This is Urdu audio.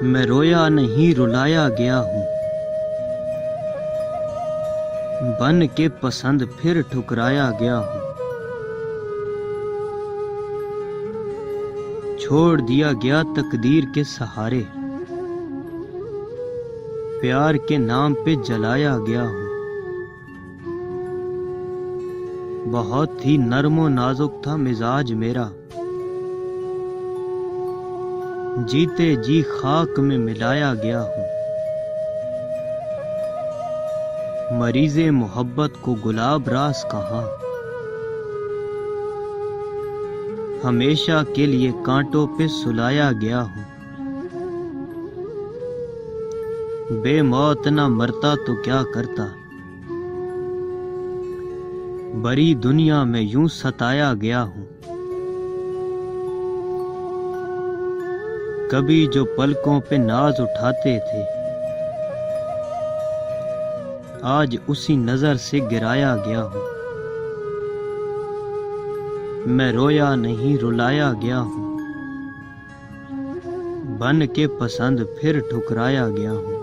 میں رویا نہیں رلایا گیا ہوں، بن کے پسند پھر ٹھکرایا گیا ہوں، چھوڑ دیا گیا تقدیر کے سہارے، پیار کے نام پہ جلایا گیا ہوں، بہت ہی نرم و نازک تھا مزاج میرا، جیتے جی خاک میں ملایا گیا ہوں، مریض محبت کو گلاب راس کہاں، ہمیشہ کے لیے کانٹوں پہ سلایا گیا ہوں، بے موت نہ مرتا تو کیا کرتا، بڑی دنیا میں یوں ستایا گیا ہوں، کبھی جو پلکوں پہ ناز اٹھاتے تھے آج اسی نظر سے گرایا گیا ہوں، میں رویا نہیں رلایا گیا ہوں، بن کے پسند پھر ٹھکرایا گیا ہوں۔